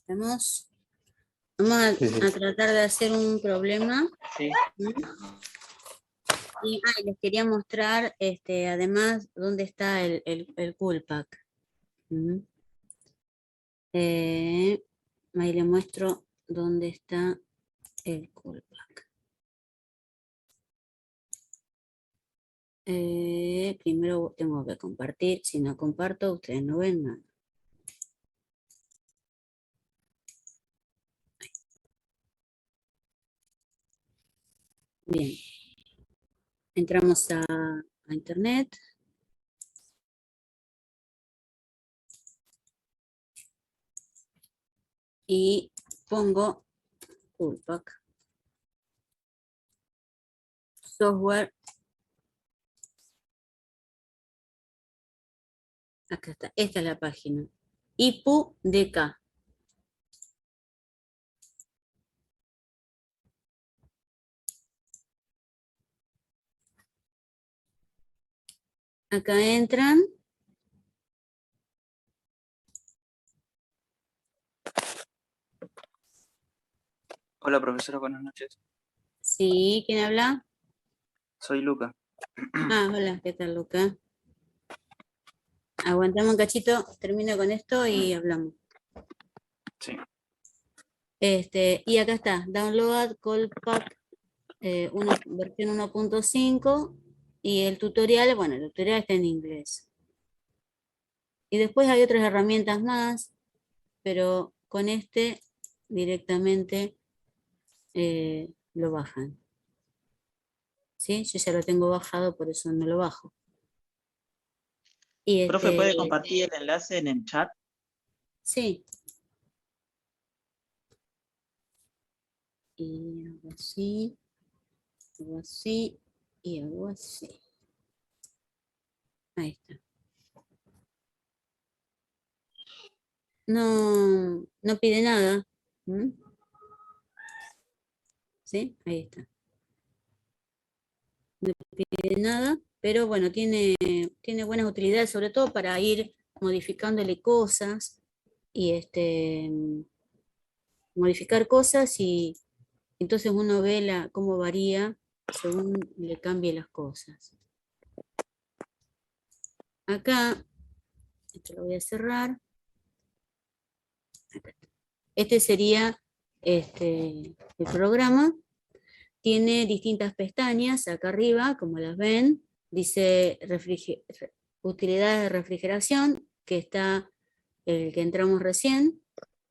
Vamos a tratar de hacer un problema. Sí. Y les quería mostrar, además, dónde está el Coolpack. Ahí le muestro dónde está el Coolpack. Primero tengo que compartir. Si no comparto, ustedes no ven nada. Bien. Entramos a internet. Y pongo Coolpack. Software. Acá está. Esta es la página. IPU-DK. Acá entran. Hola, profesora, buenas noches. Sí, ¿quién habla? Soy Luca. Hola, ¿qué tal, Luca? Aguantamos un cachito, termino con esto y hablamos. Sí. Y acá está, Download Coolpack versión 1.5 y el tutorial, bueno, el tutorial está en inglés. Y después hay otras herramientas más, pero con este directamente lo bajan. ¿Sí? Yo ya lo tengo bajado, por eso no lo bajo. Y Profe, ¿puede compartir el enlace en el chat? Sí. Y hago así, y hago así. Ahí está. No pide nada. ¿Sí? Ahí está. No pide nada, pero bueno, tiene buenas utilidades, sobre todo para ir modificándole cosas y modificar cosas y entonces uno ve cómo varía según le cambie las cosas. Acá, esto lo voy a cerrar. Este sería el programa. Tiene distintas pestañas acá arriba, como las ven. Dice utilidades de refrigeración, que está el que entramos recién,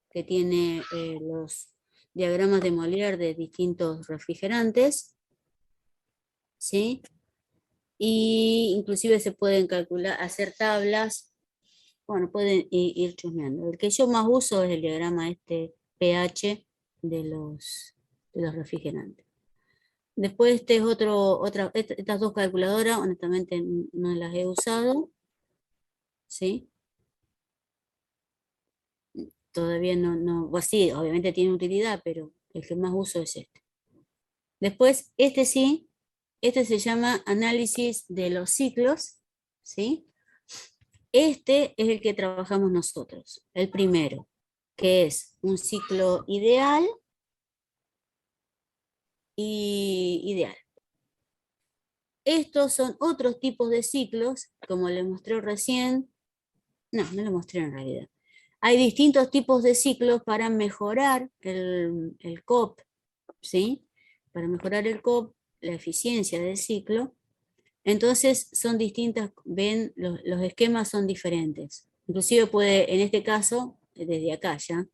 que tiene los diagramas de Molière de distintos refrigerantes. ¿Sí? Y inclusive se pueden calcular, hacer tablas. Bueno, pueden ir chusmeando. El que yo más uso es el diagrama pH de los refrigerantes. Después este es estas dos calculadoras, honestamente no las he usado. ¿Sí? Todavía pues sí, obviamente tiene utilidad, pero el que más uso es este. Después, este se llama análisis de los ciclos, ¿sí? Este es el que trabajamos nosotros, el primero, que es un ciclo ideal y ideal. Estos son otros tipos de ciclos, como les mostré recién. No lo mostré en realidad. Hay distintos tipos de ciclos para mejorar el COP, ¿sí? Para mejorar el COP, la eficiencia del ciclo. Entonces son distintas, ven, los esquemas son diferentes. Inclusive puede, en este caso, desde acá ya,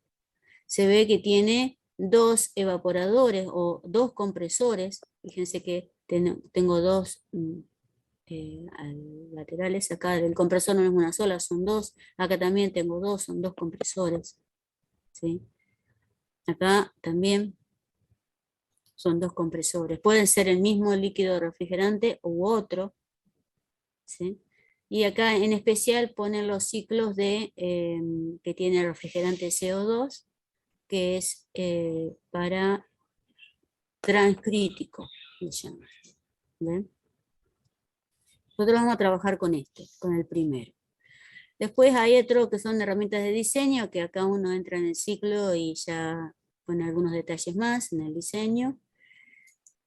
se ve que tiene dos evaporadores o dos compresores. Fíjense que tengo dos laterales. Acá el compresor no es una sola, son dos. Acá también tengo dos, son dos compresores. ¿Sí? Acá también son dos compresores. Pueden ser el mismo líquido refrigerante u otro. ¿Sí? Y acá en especial ponen los ciclos que tiene el refrigerante CO2, que es para transcrítico. ¿Ven? Nosotros vamos a trabajar con con el primero. Después hay otro que son herramientas de diseño, que acá uno entra en el ciclo y ya pone algunos detalles más en el diseño.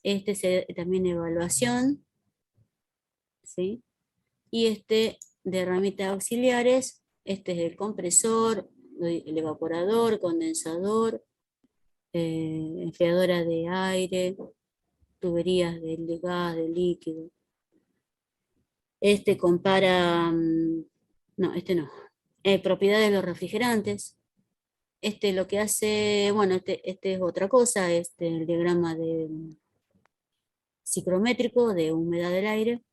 Este es también evaluación, ¿sí? Y este de herramientas auxiliares, este es el compresor, el evaporador, condensador, enfriadora de aire, tuberías de gas, de líquido. Este compara, no, este no, propiedades de los refrigerantes. Este lo que hace, bueno, este es otra cosa, el diagrama de ciclométrico de humedad del aire.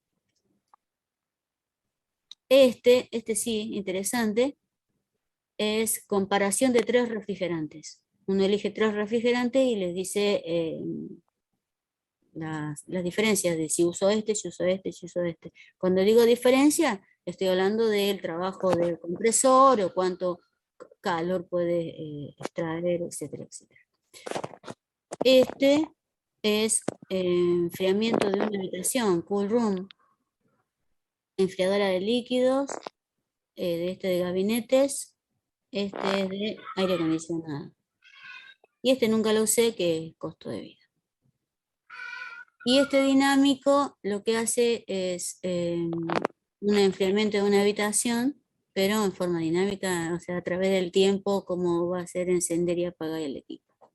Este sí, interesante, es comparación de 3 refrigerantes. Uno elige 3 refrigerantes y les dice las diferencias de si uso este, si uso este, si uso este. Cuando digo diferencia, estoy hablando del trabajo del compresor o cuánto calor puede extraer, etcétera, etcétera. Este es enfriamiento de una habitación, cool room, enfriadora de líquidos, de gabinetes, este es de aire acondicionado. Y este nunca lo usé, que es costo de vida. Y este dinámico lo que hace es un enfriamiento de una habitación, pero en forma dinámica, o sea, a través del tiempo, cómo va a ser encender y apagar el equipo.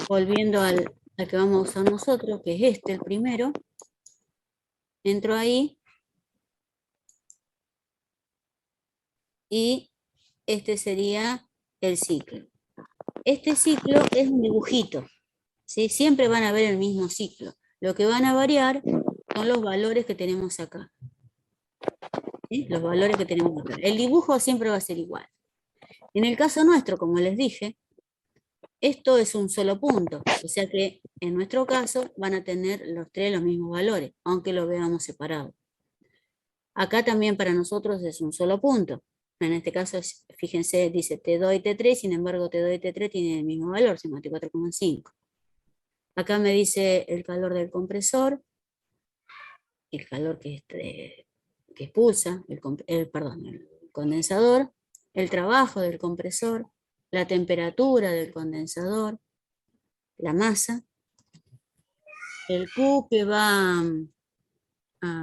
Volviendo al que vamos a usar nosotros, que es el primero, entro ahí y este sería el ciclo. Este ciclo es un dibujito, ¿sí? Siempre van a ver el mismo ciclo. Lo que van a variar son los valores que tenemos acá. ¿Sí? Los valores que tenemos acá. El dibujo siempre va a ser igual. En el caso nuestro, como les dije, esto es un solo punto. O sea que en nuestro caso van a tener los 3 los mismos valores, aunque lo veamos separado. Acá también para nosotros es un solo punto. En este caso, fíjense, dice T2 y T3, sin embargo T2 y T3 tienen el mismo valor, 54,5. Acá me dice el calor del compresor, el calor que expulsa, el condensador, el trabajo del compresor, la temperatura del condensador, la masa, el Q que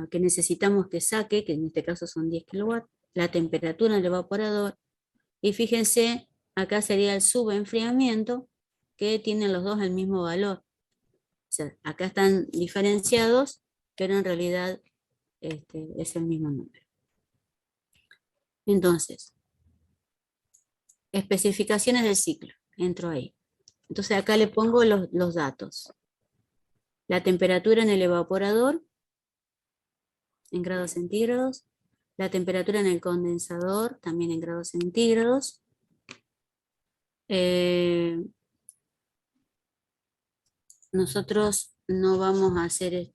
que necesitamos que saque, que en este caso son 10 kilowatts, la temperatura del evaporador, y fíjense, acá sería el subenfriamiento, que tienen los dos el mismo valor. O sea, acá están diferenciados, pero en realidad es el mismo número. Entonces, especificaciones del ciclo, entro ahí. Entonces acá le pongo los datos. La temperatura en el evaporador, en grados centígrados. La temperatura en el condensador, también en grados centígrados. Nosotros no vamos a hacer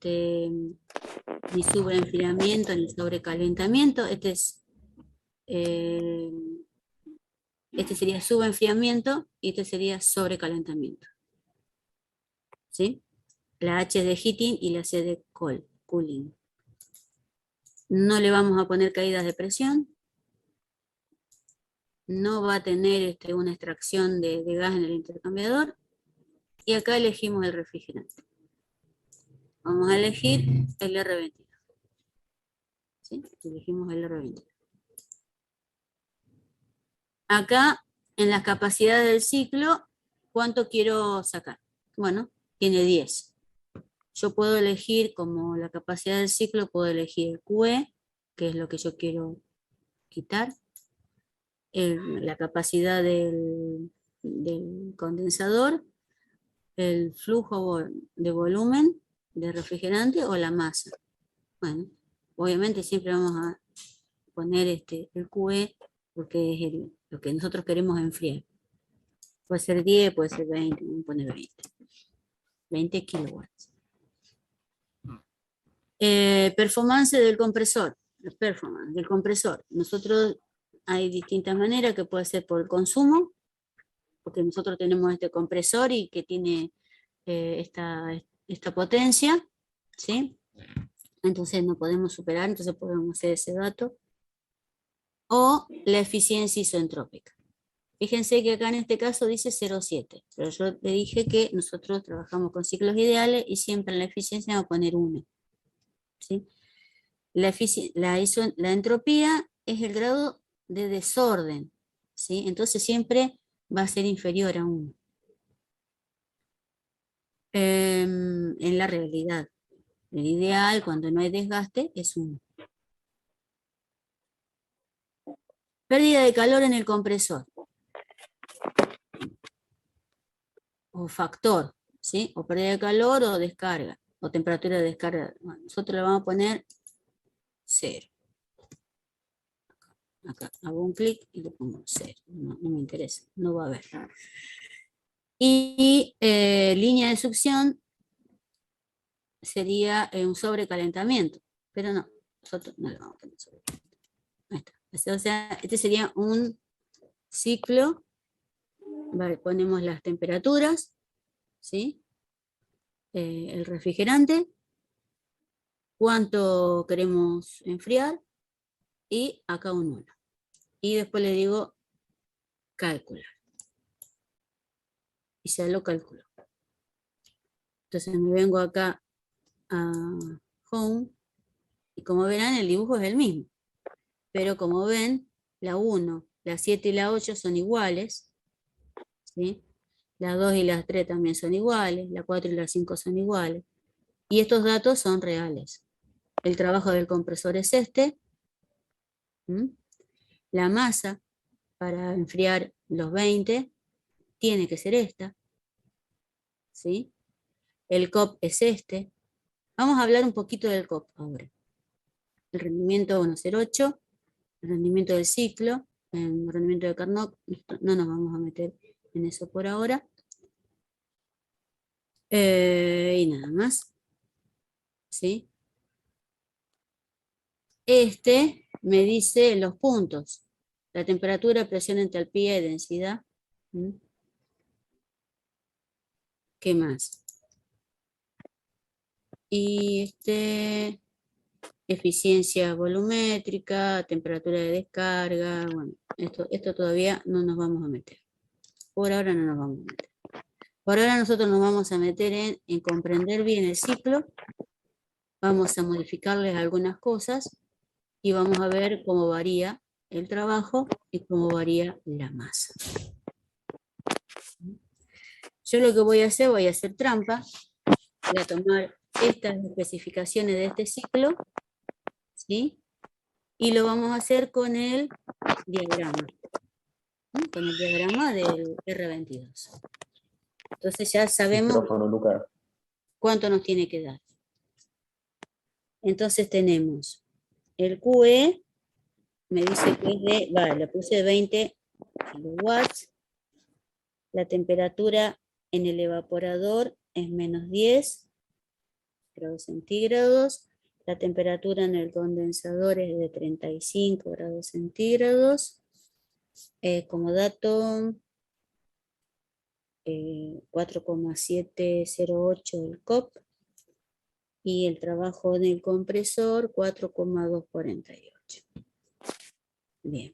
ni sobreenfriamiento ni sobrecalentamiento. Este sería subenfriamiento y este sería sobrecalentamiento. ¿Sí? La H es de heating y la C de cooling. No le vamos a poner caídas de presión. No va a tener una extracción de gas en el intercambiador. Y acá elegimos el refrigerante. Vamos a elegir el R22. ¿Sí? Elegimos el R22. Acá, en las capacidades del ciclo, ¿cuánto quiero sacar? Bueno, tiene 10. Yo puedo elegir, como la capacidad del ciclo, puedo elegir QE, que es lo que yo quiero quitar, la capacidad del condensador, el flujo de volumen de refrigerante o la masa. Bueno, obviamente siempre vamos a poner el QE porque es lo que nosotros queremos enfriar. Puede ser 10, puede ser 20, vamos a poner 20. 20 kilowatts. Performance del compresor. Performance del compresor. Nosotros hay distintas maneras, que puede ser por el consumo, porque nosotros tenemos este compresor y que tiene esta potencia, ¿sí? Entonces no podemos superar, entonces podemos hacer ese dato. o la eficiencia isentrópica. Fíjense que acá en este caso dice 0,7, pero yo le dije que nosotros trabajamos con ciclos ideales y siempre en la eficiencia vamos a poner 1. ¿Sí? La entropía es el grado de desorden, ¿sí? Entonces siempre va a ser inferior a 1. En la realidad, el ideal cuando no hay desgaste es 1. Pérdida de calor en el compresor. O factor, ¿sí? O pérdida de calor o descarga, o temperatura de descarga. Bueno, nosotros le vamos a poner 0. Acá hago un clic y le pongo 0. No, no me interesa, no va a haber. Y línea de succión sería un sobrecalentamiento, pero no, nosotros no le vamos a poner sobrecalentamiento. Ahí está. O sea, este sería un ciclo. Vale, ponemos las temperaturas, ¿sí? El refrigerante, cuánto queremos enfriar, y acá un 1. Y después le digo calcular. Y ya lo calculo. Entonces me vengo acá a Home, y como verán el dibujo es el mismo. Pero como ven, la 1, la 7 y la 8 son iguales, ¿sí? Las 2 y las 3 también son iguales, la 4 y la 5 son iguales. Y estos datos son reales. El trabajo del compresor es este. La masa para enfriar los 20 tiene que ser esta, ¿sí? El COP es este. Vamos a hablar un poquito del COP ahora. El rendimiento 1,08, el rendimiento del ciclo, el rendimiento de Carnot, no nos vamos a meter en eso por ahora. Y nada más, ¿sí? Este me dice los puntos, la temperatura, presión, entalpía y densidad. ¿Qué más? Y eficiencia volumétrica, temperatura de descarga, bueno, esto todavía no nos vamos a meter. Por ahora no nos vamos a meter. Por ahora nosotros nos vamos a meter en comprender bien el ciclo, vamos a modificarles algunas cosas y vamos a ver cómo varía el trabajo y cómo varía la masa. Yo lo que voy a hacer trampa, voy a tomar estas especificaciones de este ciclo, ¿sí? Y lo vamos a hacer con el diagrama, ¿sí? Con el diagrama del R22. Entonces ya sabemos cuánto nos tiene que dar. Entonces tenemos el QE, me dice que es de, vale, le puse 20 kilowatts, la temperatura en el evaporador es menos 10 grados centígrados, la temperatura en el condensador es de 35 grados centígrados, como dato 4,708 el COP, y el trabajo del compresor 4,248. Bien.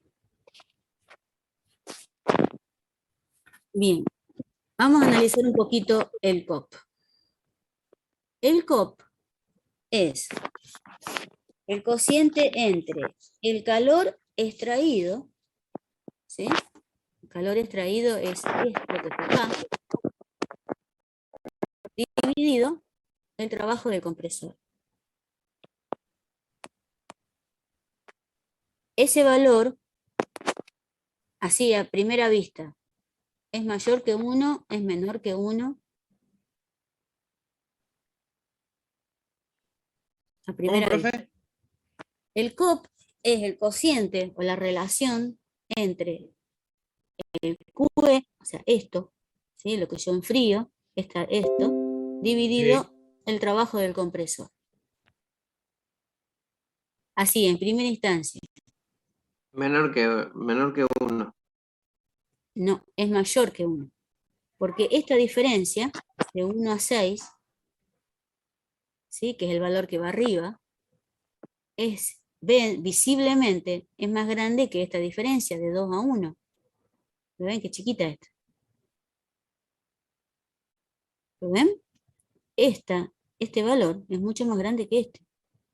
Bien, vamos a analizar un poquito el COP. El COP es el cociente entre el calor extraído, ¿sí? El calor extraído es esto que está acá, dividido el trabajo del compresor. Ese valor, así a primera vista, ¿es mayor que 1? ¿Es menor que 1? A primera vista. El COP es el cociente o la relación entre el QE, o sea, esto, ¿sí? Lo que yo enfrío, esto, dividido el trabajo del compresor. Así, en primera instancia. Menor que 1. No, es mayor que 1. Porque esta diferencia, de 1 a 6, ¿sí? Que es el valor que va arriba, es ven visiblemente, es más grande que esta diferencia de 2 a 1. ¿Lo ven? Qué chiquita esta. ¿Lo ven? Este valor es mucho más grande que este.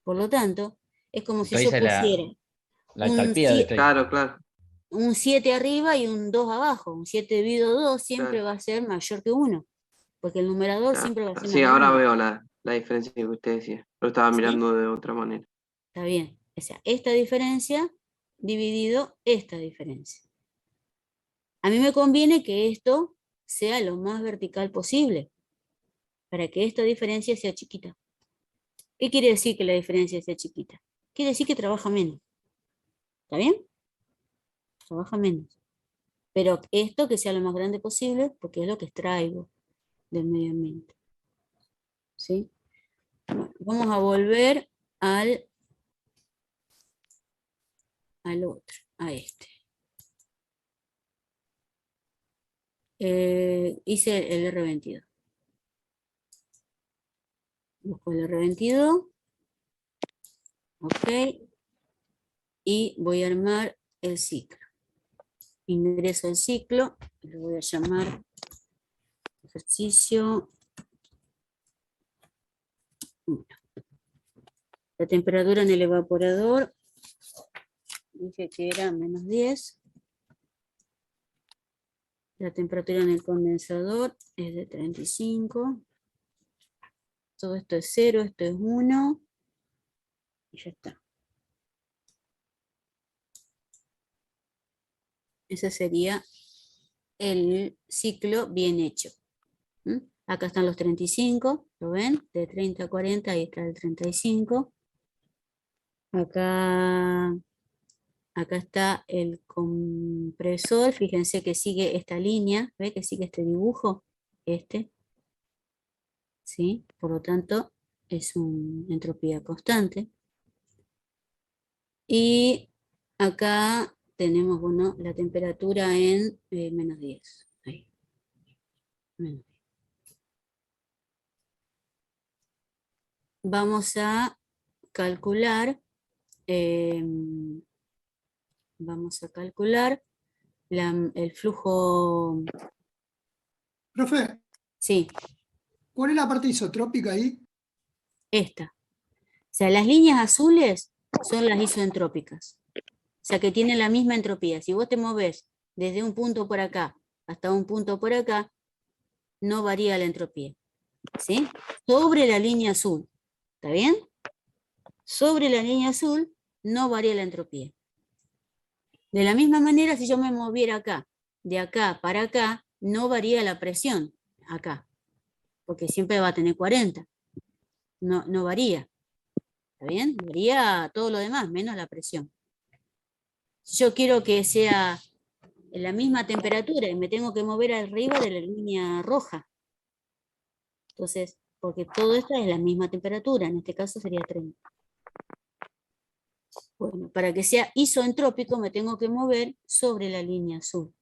Por lo tanto, es como si Esto yo dice pusiera la un entalpía de este. Claro, claro. un 7 arriba y un 2 abajo. Un 7 dividido 2 siempre Claro. va a ser mayor que 1, porque el numerador Claro. siempre va a ser Sí, más ahora grande. veo la diferencia que usted decía. Lo estaba ¿Sí? mirando de otra manera. Está bien. O sea, esta diferencia dividido esta diferencia. A mí me conviene que esto sea lo más vertical posible, para que esta diferencia sea chiquita. ¿Qué quiere decir que la diferencia sea chiquita? Quiere decir que trabaja menos. ¿Está bien? Trabaja menos. Pero esto que sea lo más grande posible, porque es lo que extraigo del medio ambiente. ¿Sí? Bueno, vamos a volver al otro, a este. Hice el R22. Busco el R22. Ok. Y voy a armar el ciclo. Ingreso al ciclo. Lo voy a llamar ejercicio 1. La temperatura en el evaporador, dije que era menos 10. La temperatura en el condensador es de 35. Todo esto es 0, esto es 1. Y ya está. Ese sería el ciclo bien hecho. ¿Mm? Acá están los 35, ¿lo ven? De 30 a 40, ahí está el 35. Acá está el compresor, fíjense que sigue esta línea, ¿ve que sigue este dibujo? ¿Sí? Por lo tanto, es una entropía constante. Y acá tenemos, bueno, la temperatura en menos 10. Ahí. Menos 10. Vamos a calcular, el flujo. Profe, Sí, ¿cuál es la parte isotrópica ahí? esta. O sea, las líneas azules son las isoentrópicas. O sea, que tienen la misma entropía. Si vos te movés desde un punto por acá hasta un punto por acá, no varía la entropía. ¿Sí? Sobre la línea azul. ¿Está bien? Sobre la línea azul no varía la entropía. De la misma manera, si yo me moviera acá, de acá para acá, no varía la presión acá. Porque siempre va a tener 40. No varía. ¿Está bien? Varía todo lo demás, menos la presión. Si yo quiero que sea la misma temperatura y me tengo que mover arriba de la línea roja. Entonces, porque todo esto es la misma temperatura, en este caso sería 30. Bueno, para que sea isoentrópico me tengo que mover sobre la línea azul.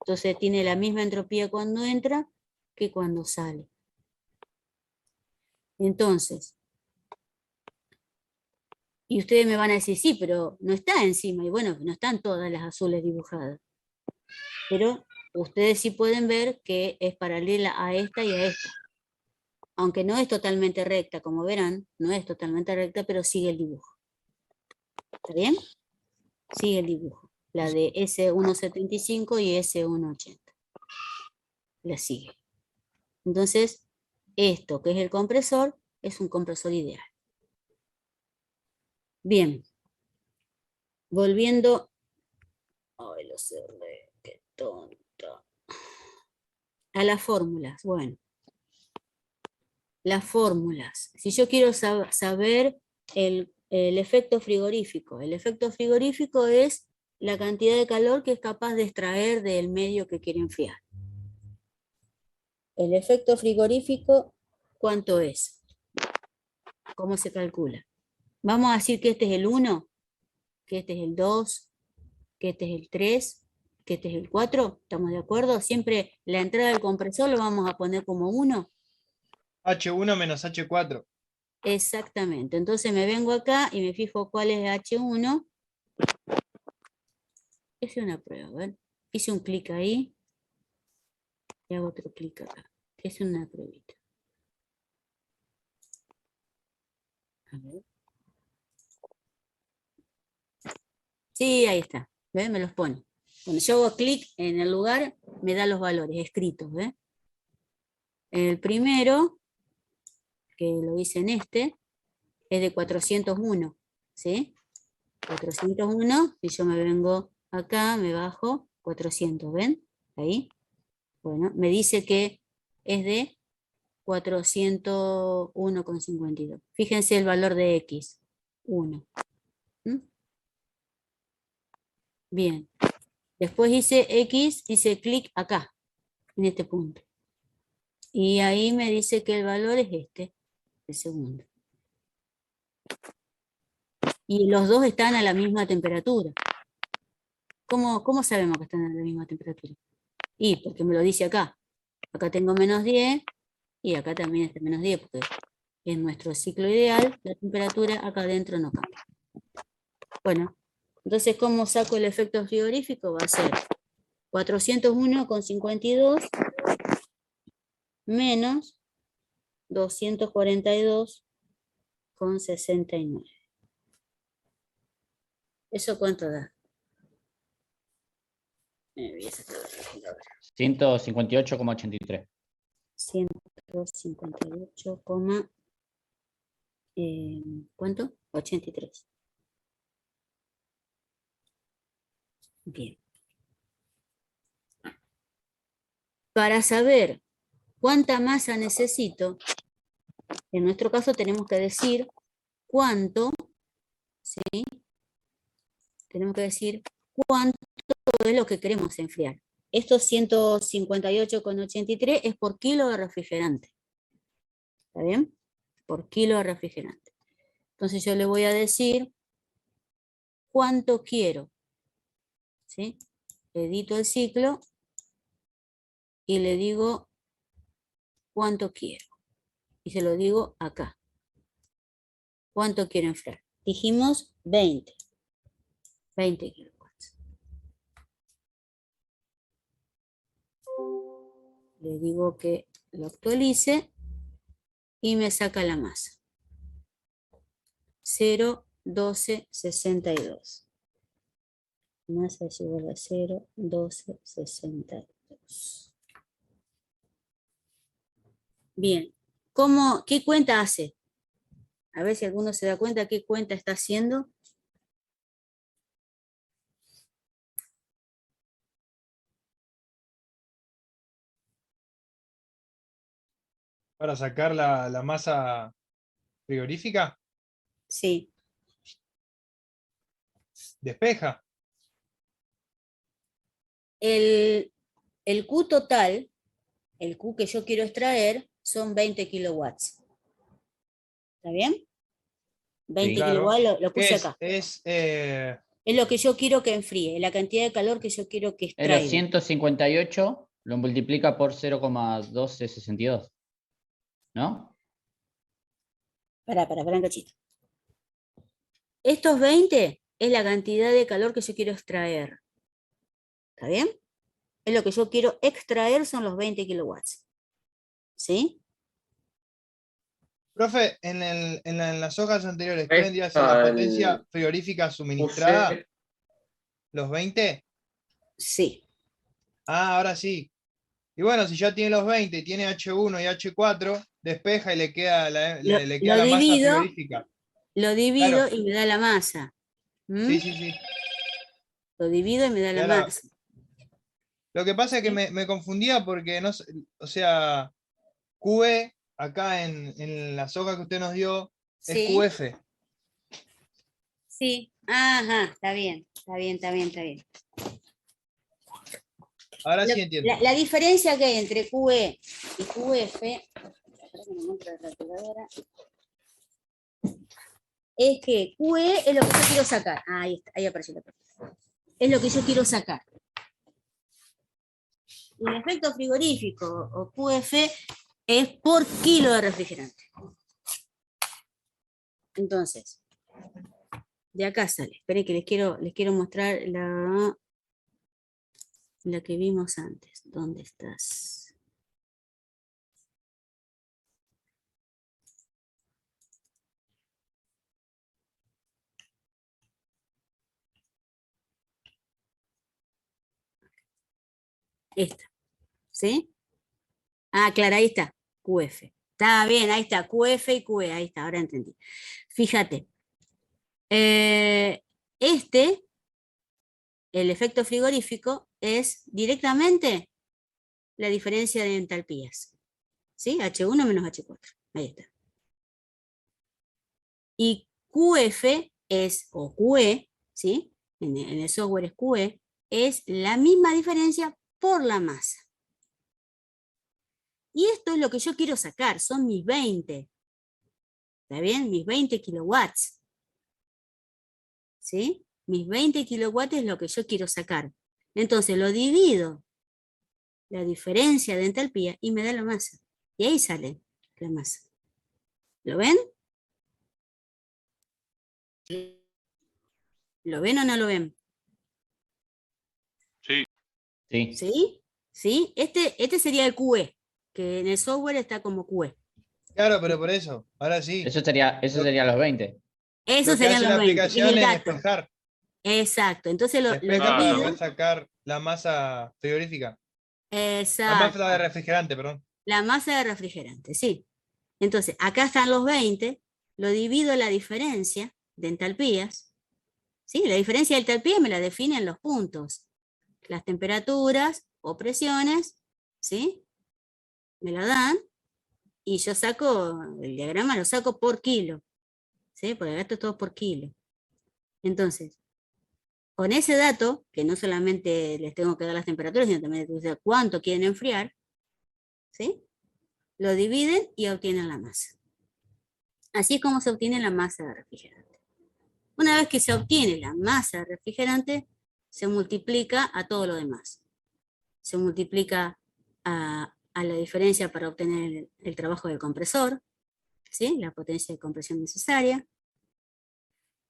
Entonces tiene la misma entropía cuando entra que cuando sale. Entonces, y ustedes me van a decir, sí, pero no está encima. Y bueno, no están todas las azules dibujadas. Pero ustedes sí pueden ver que es paralela a esta y a esta. Aunque no es totalmente recta, como verán, no es totalmente recta, pero sigue el dibujo. ¿Está bien? Sigue el dibujo. La de S175 y S180. La sigue. Entonces, esto que es el compresor, es un compresor ideal. Bien. Volviendo. Ay, lo cerré, qué tonta. A las fórmulas. Bueno. Las fórmulas. Si yo quiero saber el efecto frigorífico. El efecto frigorífico es la cantidad de calor que es capaz de extraer del medio que quiere enfriar. El efecto frigorífico, ¿cuánto es? ¿Cómo se calcula? Vamos a decir que este es el 1, que este es el 2, que este es el 3, que este es el 4. ¿Estamos de acuerdo? Siempre la entrada del compresor lo vamos a poner como 1. H1 menos H4. Exactamente. Entonces me vengo acá y me fijo cuál es H1. Hice una prueba, ¿ver? Hice un clic ahí y hago otro clic acá. Es una pruebita. A ver. Sí, ahí está. ¿Ves? Me los pone. Cuando yo hago clic en el lugar, me da los valores escritos. ¿Ves? El primero, que lo hice en este, es de 401. ¿Sí? 401, y yo me vengo acá, me bajo 400. ¿Ven? Ahí. Bueno, me dice que es de 401,52. Fíjense el valor de X, 1. ¿Mm? Bien. Después hice X, hice clic acá, en este punto. Y ahí me dice que el valor es este, el segundo. Y los dos están a la misma temperatura. ¿Cómo sabemos que están a la misma temperatura? Y porque me lo dice acá. Acá tengo menos 10 y acá también está menos 10, porque en nuestro ciclo ideal la temperatura acá adentro no cambia. Bueno, entonces, ¿cómo saco el efecto frigorífico? Va a ser 401,52 menos 242,69. ¿Eso cuánto da? Me voy a sacar la calculadora. 158,83. 158, ¿cuánto? 83. Bien. Para saber cuánta masa necesito, en nuestro caso tenemos que decir cuánto, ¿sí? Tenemos que decir cuánto es lo que queremos enfriar. Estos 158,83 es por kilo de refrigerante. ¿Está bien? Por kilo de refrigerante. Entonces yo le voy a decir cuánto quiero. ¿Sí? Edito el ciclo y le digo cuánto quiero. Y se lo digo acá. ¿Cuánto quiero enfriar? Dijimos 20. 20 kilowatts. Le digo que lo actualice y me saca la masa. 0,1262. Masa es igual a 0,1262. Bien. ¿Qué cuenta hace? A ver si alguno se da cuenta qué cuenta está haciendo. Para sacar la masa frigorífica, Sí. despeja. El Q total, el Q que yo quiero extraer, son 20 kilowatts. ¿Está bien? 20 Claro. kilowatts lo puse ¿Qué acá. es Es lo que yo quiero que enfríe, la cantidad de calor que yo quiero que Los extraiga. 158 lo multiplica por 0,1262. ¿No? Pará un cachito. Estos 20 es la cantidad de calor que yo quiero extraer. ¿Está bien? Es lo que yo quiero extraer, son los 20 kilowatts. ¿Sí? Profe, en las hojas anteriores, ¿qué vendría a ser la potencia frigorífica suministrada? ¿Los 20? Sí. Ah, ahora sí. Y bueno, si ya tiene los 20 y tiene H1 y H4, despeja y le queda le queda la masa frigorífica. Lo divido Claro. y me da la masa. ¿Mm? Sí, sí, sí. Lo divido y me da la masa. Lo que pasa es que me confundía porque no sé, o sea, QE acá en las hojas que usted nos dio es Sí. QF. Sí. Ajá, está bien. Ahora sí entiendo. La diferencia que hay entre QE y QF es que QE es lo que yo quiero sacar. Ahí está, ahí apareció la pregunta. Es lo que yo quiero sacar. Y el efecto frigorífico o QF es por kilo de refrigerante. Entonces, de acá sale. Esperen que les quiero mostrar la que vimos antes. ¿Dónde estás? Esta, ¿sí? Ah, claro, ahí está, QF. Está bien, ahí está, QF y QE, ahí está, ahora entendí. Fíjate, el efecto frigorífico es directamente la diferencia de entalpías, ¿sí? H1 menos H4, ahí está. Y QF es, o QE, ¿sí? En el software es QE, es la misma diferencia por la masa. Y esto es lo que yo quiero sacar, son mis 20. ¿Está bien? Mis 20 kilowatts. ¿Sí? Mis 20 kilowatts es lo que yo quiero sacar. Entonces lo divido, la diferencia de entalpía, y me da la masa. Y ahí sale la masa. ¿Lo ven? ¿Lo ven o no lo ven? Sí. ¿Sí? ¿Sí? Este sería el QE, que en el software está como QE. Claro, pero por eso, ahora sí. Eso sería los 20. Eso Lo que serían hace los la 20. Es aplicación el es dato. despejar. Exacto. Entonces lo Despeja para divido. poder sacar la masa frigorífica. La Exacto. masa de refrigerante, perdón. La masa de refrigerante, sí. Entonces, acá están los 20, lo divido la diferencia de entalpías, ¿sí? La diferencia de entalpía me la definen los puntos, las temperaturas o presiones, ¿sí? Me la dan, y yo saco, el diagrama lo saco por kilo, ¿sí? Porque acá esto es todo por kilo. Entonces, con ese dato, que no solamente les tengo que dar las temperaturas, sino también les tengo que decir cuánto quieren enfriar, ¿sí? Lo dividen y obtienen la masa. Así es como se obtiene la masa de refrigerante. Una vez que se obtiene la masa de refrigerante, se multiplica a todo lo demás. Se multiplica a la diferencia para obtener el trabajo del compresor, ¿sí? La potencia de compresión necesaria.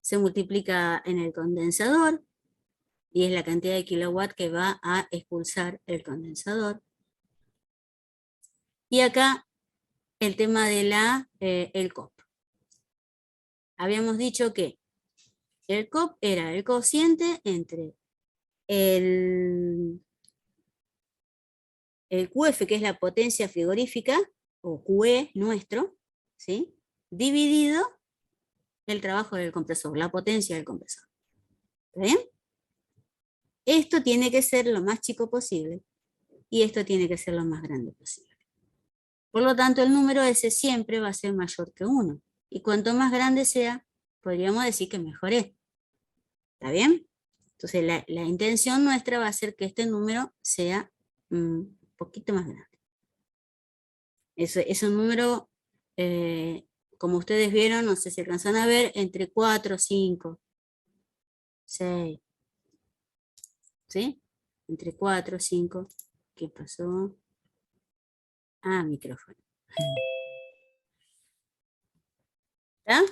Se multiplica en el condensador, y es la cantidad de kilowatt que va a expulsar el condensador. Y acá el tema de el COP. Habíamos dicho que el COP era el cociente entre el QF, que es la potencia frigorífica, o QE nuestro, ¿sí? Dividido el trabajo del compresor, la potencia del compresor. ¿Está bien? Esto tiene que ser lo más chico posible, y esto tiene que ser lo más grande posible. Por lo tanto, el número ese siempre va a ser mayor que 1. Y cuanto más grande sea, podríamos decir que mejor es. ¿Está bien? Entonces, la intención nuestra va a ser que este número sea un poquito más grande. Es un número, como ustedes vieron, no sé si alcanzan a ver, entre 4, 5, 6. ¿Sí? Entre 4, 5. ¿Qué pasó? Ah, micrófono. ¿Está?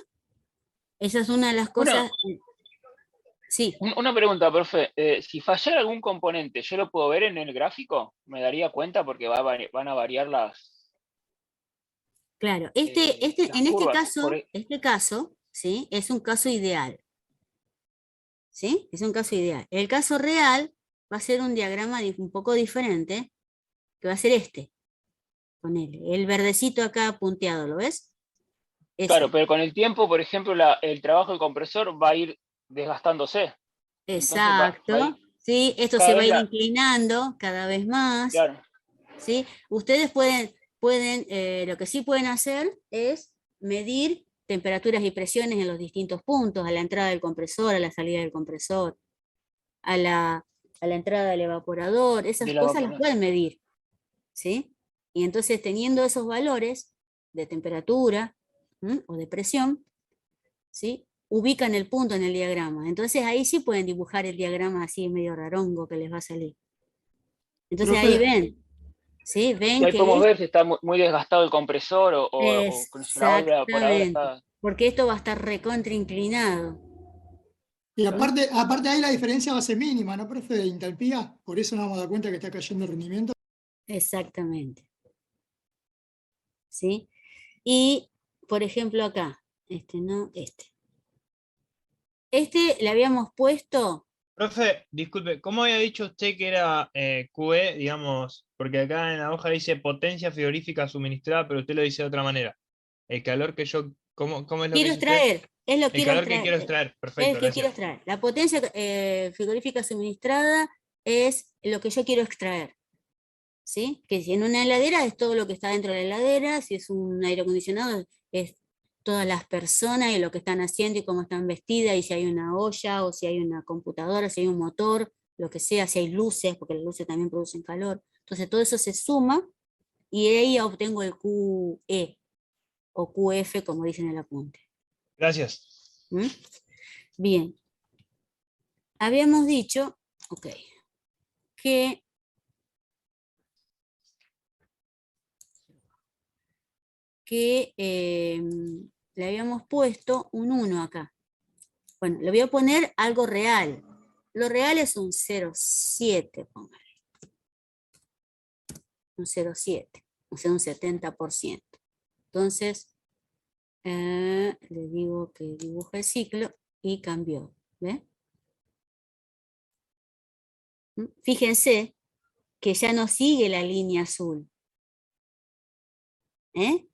Esa es una de las cosas. Sí. Una pregunta, profe. Si fallara algún componente, ¿yo lo puedo ver en el gráfico? ¿Me daría cuenta? Porque van a variar las... Claro, las en curvas. este caso, ¿sí? Es un caso ideal. ¿Sí? Es un caso ideal. El caso real va a ser un diagrama un poco diferente, que va a ser este. Ponele, el verdecito acá punteado, ¿lo ves? Claro, pero con el tiempo, por ejemplo, el trabajo del compresor va a ir desgastándose. Exacto. ¿Sí? Esto se va a ir inclinando cada vez más. Claro. ¿Sí? Ustedes pueden lo que sí pueden hacer es medir temperaturas y presiones en los distintos puntos, a la entrada del compresor, a la salida del compresor, a la entrada del evaporador, esas cosas las pueden medir, ¿sí? Y entonces, teniendo esos valores de temperatura o de presión, ¿sí? Ubican el punto en el diagrama. Entonces ahí sí pueden dibujar el diagrama así medio rarongo que les va a salir. Entonces ahí ven. ¿Sí? Ven y ahí que podemos ver si está muy desgastado el compresor o con la válvula evaporadora exactamente. está... Porque esto va a estar recontra inclinado. Y aparte ahí la diferencia va a ser mínima, ¿no, profe? De entalpía. Por eso nos vamos a dar cuenta que está cayendo el rendimiento. Exactamente. ¿Sí? Y, por ejemplo, acá, no, Este le habíamos puesto, Profe, disculpe, ¿cómo había dicho usted que era QE, digamos? Porque acá en la hoja dice potencia frigorífica suministrada, pero usted lo dice de otra manera. El calor que yo, ¿cómo es lo que quiero dice usted? extraer, es lo El quiero calor que extraer. quiero extraer, Es perfecto, el que quiero gracias. extraer. La potencia frigorífica suministrada es lo que yo quiero extraer. ¿Sí? Que si en una heladera es todo lo que está dentro de la heladera, si es un aire acondicionado es todas las personas y lo que están haciendo y cómo están vestidas, y si hay una olla o si hay una computadora, si hay un motor, lo que sea, si hay luces, porque las luces también producen calor. Entonces todo eso se suma y de ahí obtengo el QE o QF, como dicen en el apunte. Gracias. ¿Mm? Bien. Habíamos dicho, ok, que le habíamos puesto un 1 acá. Bueno, le voy a poner algo real. Lo real es un 0,7, póngale. Un 0,7, o sea, un 70%. Entonces, le digo que dibuje el ciclo y cambió. ¿Ve? Fíjense que ya no sigue la línea azul.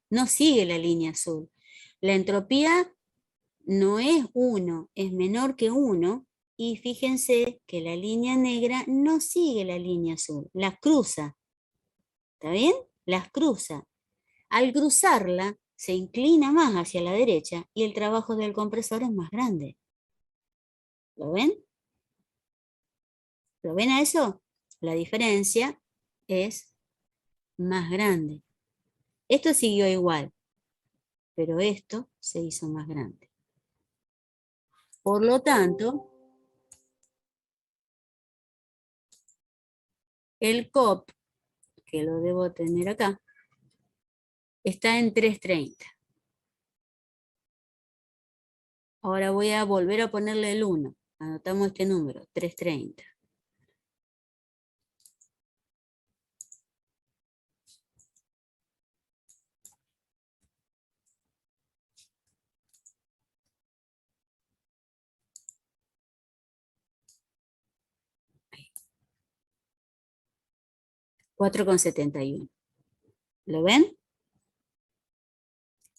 No sigue la línea azul. La entropía no es 1, es menor que 1, y fíjense que la línea negra no sigue la línea azul, la cruza. ¿Está bien? Las cruza. Al cruzarla, se inclina más hacia la derecha y el trabajo del compresor es más grande. ¿Lo ven? ¿Lo ven a eso? La diferencia es más grande. Esto siguió igual, pero esto se hizo más grande. Por lo tanto, el COP, que lo debo tener acá, está en 330. Ahora voy a volver a ponerle el 1. Anotamos este número, 330. $4,71. ¿Lo ven?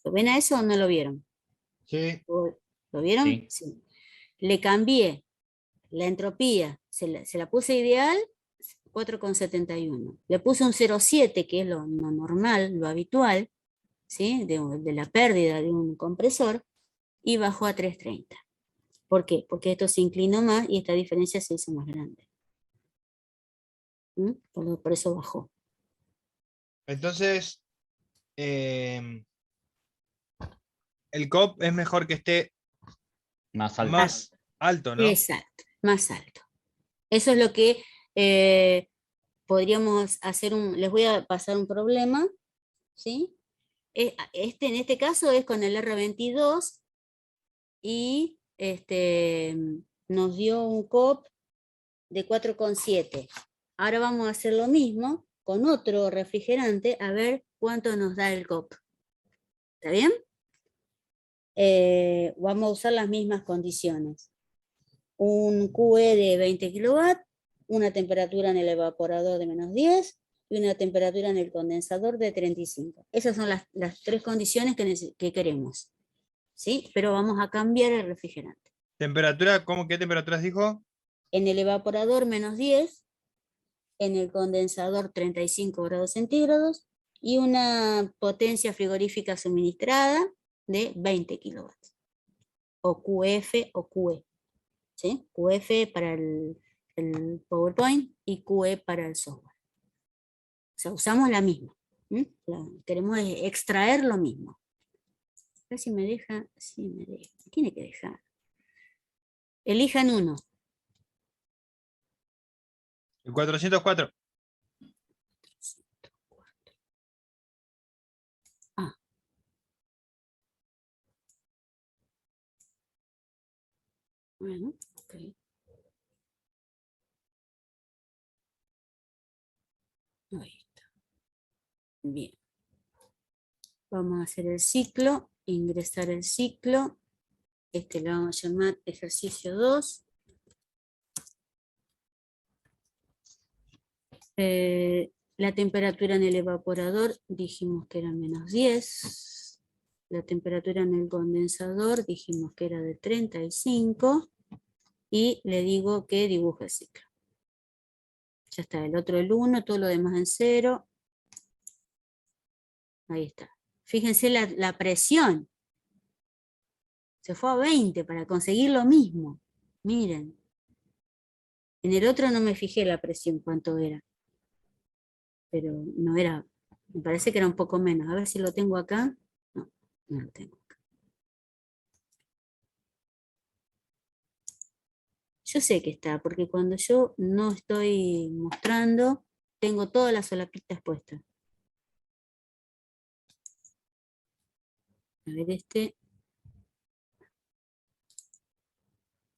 ¿Lo ven a eso o no lo vieron? Sí. ¿Lo vieron? Sí. Sí. Le cambié la entropía, se la puse ideal, 4,71. Le puse un 0,7, que es lo normal, lo habitual, ¿sí? de la pérdida de un compresor, y bajó a 330. ¿Por qué? Porque esto se inclinó más y esta diferencia se hizo más grande. Por eso bajó. Entonces, el COP es mejor que esté Más alto. más alto, ¿no? Exacto, más alto. Eso es lo que podríamos hacer les voy a pasar un problema, ¿sí? En este caso es con el R22 y nos dio un COP de 4,7. Ahora vamos a hacer lo mismo con otro refrigerante a ver cuánto nos da el COP. ¿Está bien? Vamos a usar las mismas condiciones. Un QE de 20 kilowatts, una temperatura en el evaporador de -10 y una temperatura en el condensador de 35. Esas son las tres condiciones que queremos. ¿Sí? Pero vamos a cambiar el refrigerante. ¿Temperatura? ¿Qué temperaturas dijo? En el evaporador -10, en el condensador 35 grados centígrados y una potencia frigorífica suministrada de 20 kilowatts. O QF o QE. ¿Sí? QF para el PowerPoint y QE para el software. O sea, usamos la misma. Queremos extraer lo mismo. A ver si me deja. Sí, me deja. Tiene que dejar. Elijan uno. El 404. Bueno, ok. Ahí está. Bien. Vamos a hacer el ciclo, ingresar el ciclo. Este lo vamos a llamar ejercicio 2. La temperatura en el evaporador dijimos que era -10. La temperatura en el condensador dijimos que era de 35. Y le digo que dibuje el ciclo. Ya está, el otro el 1, todo lo demás en 0. Ahí está. Fíjense la presión. Se fue a 20 para conseguir lo mismo. Miren. En el otro no me fijé la presión, cuánto era. Pero no era, me parece que era un poco menos. A ver si lo tengo acá. No, no lo tengo acá. Yo sé que está, porque cuando yo no estoy mostrando, tengo todas las solapitas puestas. A ver este.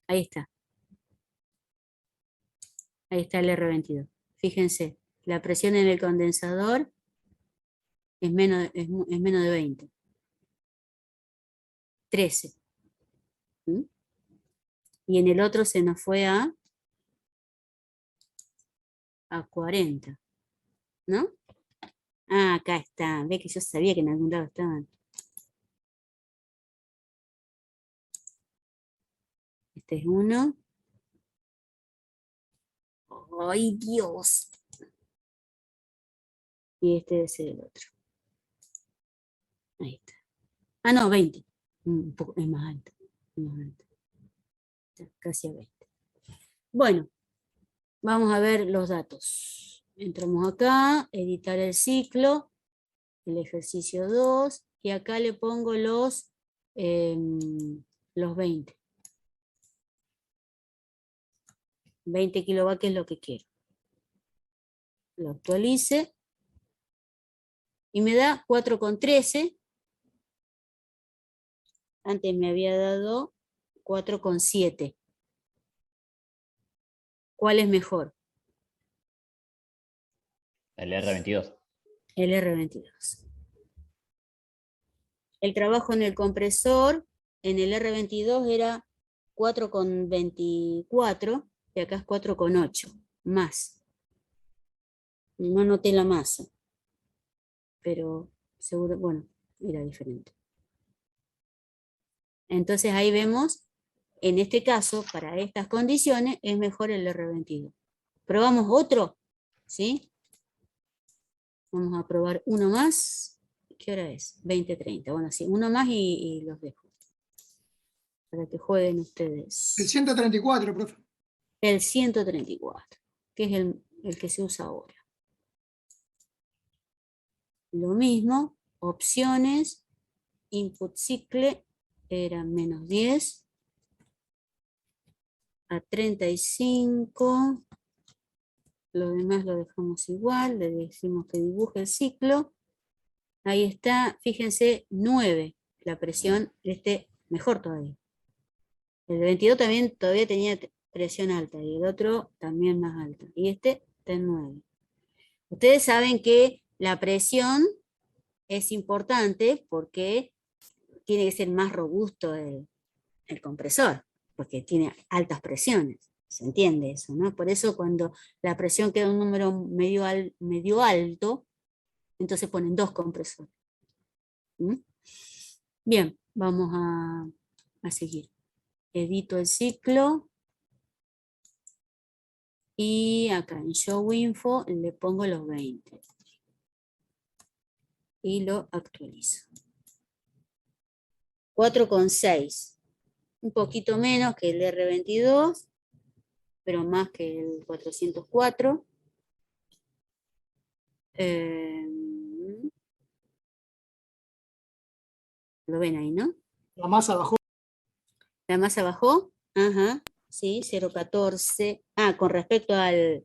Ahí está. Ahí está el R22. Fíjense, la presión en el condensador es menos de 20. 13. ¿Mm? Y en el otro se nos fue a 40. ¿No? Ah, acá está. Ve que yo sabía que en algún lado estaban. Este es uno. ¡Ay, Dios! Y este debe ser el otro. Ahí está. Ah, no, 20. Un poco, es más alto. Es más alto. Casi a 20. Bueno, vamos a ver los datos. Entramos acá, editar el ciclo, el ejercicio 2, y acá le pongo los 20. 20 kilovatios es lo que quiero. Lo actualice. Y me da 4,13. Antes me había dado 4,7. ¿Cuál es mejor? El R22. El R22. El trabajo en el compresor, en el R22 era 4,24 y acá es 4,8, más. No noté la masa, pero seguro, bueno, era diferente. Entonces ahí vemos, en este caso, para estas condiciones, es mejor el R22. ¿Probamos otro? ¿Sí? Vamos a probar uno más. ¿Qué hora es? 20:30. Bueno, sí, uno más y los dejo. Para que jueguen ustedes. El 134, profe. El 134, que es el que se usa ahora. Lo mismo, opciones, input cycle era -10 a 35. Lo demás lo dejamos igual, le decimos que dibuje el ciclo. Ahí está, fíjense, 9, la presión, mejor todavía. El 22 también todavía tenía presión alta y el otro también más alta. Y este está en 9. Ustedes saben que la presión es importante porque tiene que ser más robusto el compresor, porque tiene altas presiones. ¿Se entiende eso, no? Por eso cuando la presión queda un número medio alto, entonces ponen 2 compresores. ¿Mm? Bien, vamos a seguir. Edito el ciclo. Y acá en Show Info le pongo los 20. Y lo actualizo. 4,6. Un poquito menos que el R22, pero más que el 404. Lo ven ahí, ¿no? La masa bajó. La masa bajó. Ajá. Sí, 0,14. Ah, con respecto al...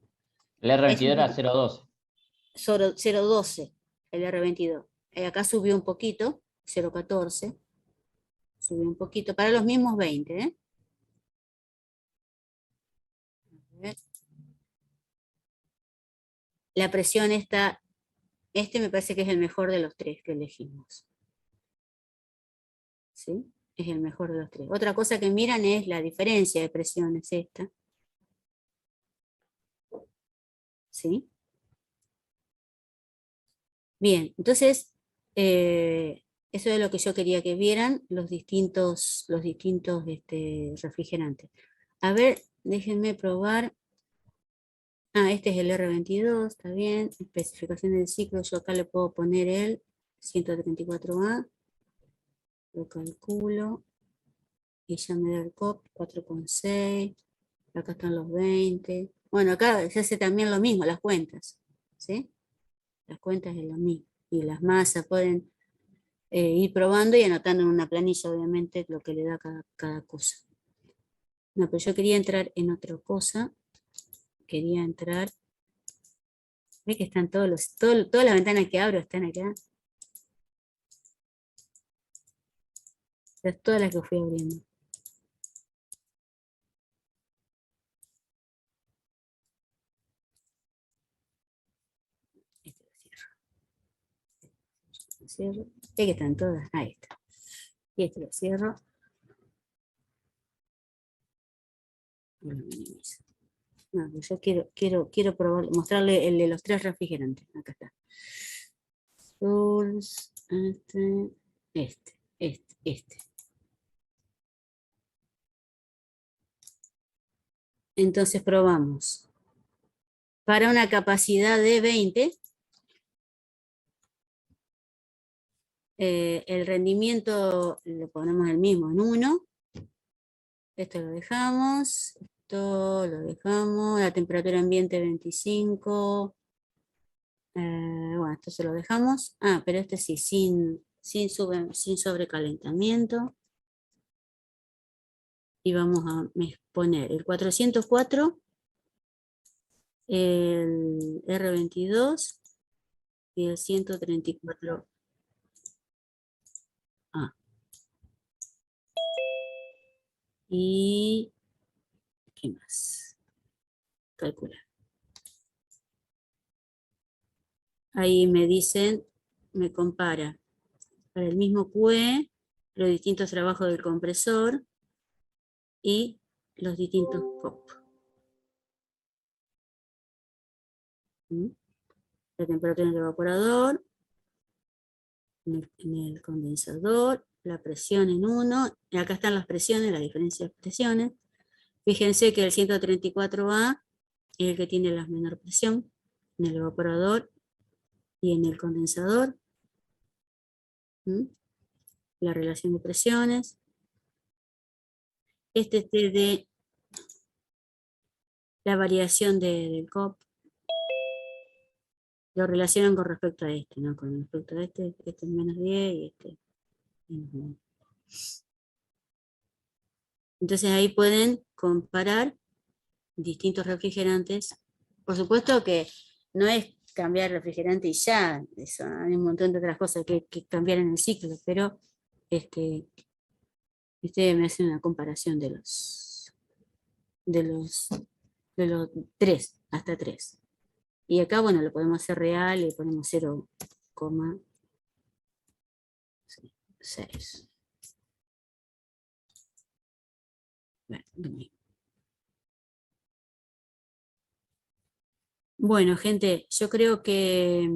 El R22 era 0,12. 0,12, el R22. Acá subió un poquito, 0,14. Subió un poquito, para los mismos 20, ¿eh? ver. La presión está, este me parece que es el mejor de los tres que elegimos. ¿Sí? Es el mejor de los tres. Otra cosa que miran es la diferencia de presiones, esta. ¿Sí? Bien, entonces, eso es lo que yo quería que vieran, los distintos refrigerantes. A ver, déjenme probar. Ah, este es el R22, está bien. Especificación del ciclo, yo acá le puedo poner el 134A. Lo calculo. Y ya me da el COP 4,6. Acá están los 20. Bueno, acá se hace también lo mismo, las cuentas. ¿Sí? Las cuentas es lo mismo. Y las masas pueden ir probando y anotando en una planilla, obviamente, lo que le da cada cosa. No, pero yo quería entrar en otra cosa. Quería entrar. ¿Ve que están todas las ventanas que abro están acá? Todas las que fui abriendo. Este lo cierro. Lo cierro. ¿Ve que están todas? Ahí está. Y este lo cierro. Y lo minimizo. No, yo quiero probar, mostrarle el de los tres refrigerantes. Acá está. Source, este. Entonces probamos. Para una capacidad de 20, el rendimiento lo ponemos el mismo en 1. Esto lo dejamos. Esto lo dejamos. La temperatura ambiente 25. Bueno, esto se lo dejamos. Ah, pero este sí, sin sobrecalentamiento. Y vamos a poner el 404, el R22 y el 134A. Y ¿qué más? Calcular. Ahí me dicen, me compara para el mismo QE los distintos trabajos del compresor y los distintos COP. La temperatura en el evaporador, en el condensador, la presión en 1, y acá están las presiones, la diferencia de presiones. Fíjense que el 134A es el que tiene la menor presión en el evaporador y en el condensador. La relación de presiones. Este es de la variación del COP. Lo relacionan con respecto a este, ¿no? Con respecto a este es menos 10 y este menos 9. Entonces ahí pueden comparar distintos refrigerantes. Por supuesto que no es cambiar refrigerante y ya, eso, hay un montón de otras cosas que cambiar en el ciclo, pero ustedes me hacen una comparación de los 3, hasta 3. Y acá, bueno, lo podemos hacer real y ponemos 0,6. Bueno, gente, yo creo que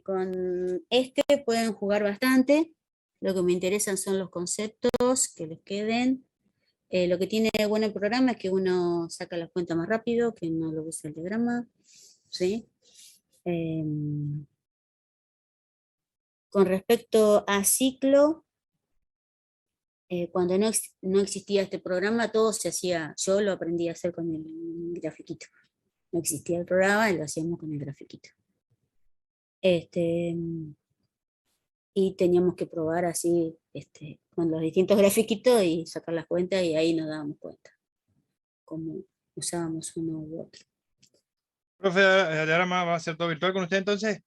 con este pueden jugar bastante. Lo que me interesan son los conceptos que les queden. Lo que tiene bueno el programa es que uno saca las cuentas más rápido, que no lo usa el diagrama. ¿Sí? Con respecto a ciclo, cuando no existía este programa, todo se hacía, yo lo aprendí a hacer con el grafiquito. No existía el programa y lo hacíamos con el grafiquito. Y teníamos que probar así con los distintos grafiquitos y sacar las cuentas, y ahí nos dábamos cuenta cómo usábamos uno u otro. Profe, ¿el diagrama va a ser todo virtual con usted entonces?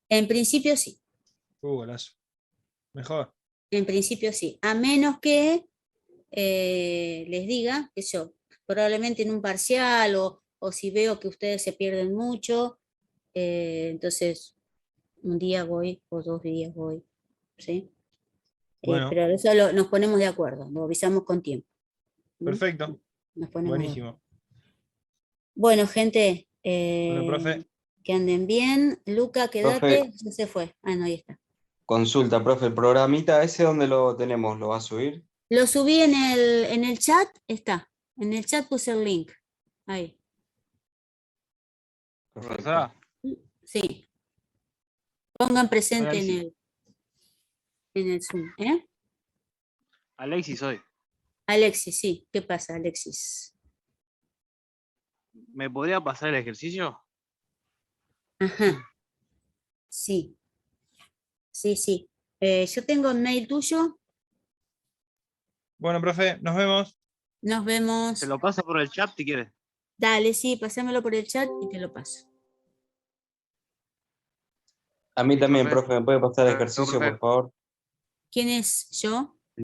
En principio sí. Golazo. Mejor. En principio sí. A menos que les diga que yo, probablemente en un parcial o si veo que ustedes se pierden mucho, entonces un día voy o 2 días voy, ¿sí? Bueno. Pero eso nos ponemos de acuerdo, lo avisamos con tiempo. ¿Mm? Perfecto. Nos ponemos de Buenísimo. acuerdo. Bueno, gente, Bueno, profe. que anden bien. Luca, quédate, Profe. ya se fue. Ah, no, ahí está. Consulta, profe, el programita ese, ¿dónde lo tenemos? ¿Lo va a subir? Lo subí en el chat, está. En el chat puse el link. Ahí. Perfecto. Sí. Pongan presente Alexis. en el Zoom. ¿Eh? Alexis soy. Alexis, sí. ¿Qué pasa, Alexis? ¿Me podría pasar el ejercicio? Ajá. Sí. Sí. Yo tengo el mail tuyo. Bueno, profe, nos vemos. Nos vemos. Se lo paso por el chat si quieres. Dale, sí, pasámelo por el chat y te lo paso. A mí también, profe. profe, ¿me puede pasar el Perfecto, ejercicio, profe. por favor? ¿Quién es yo?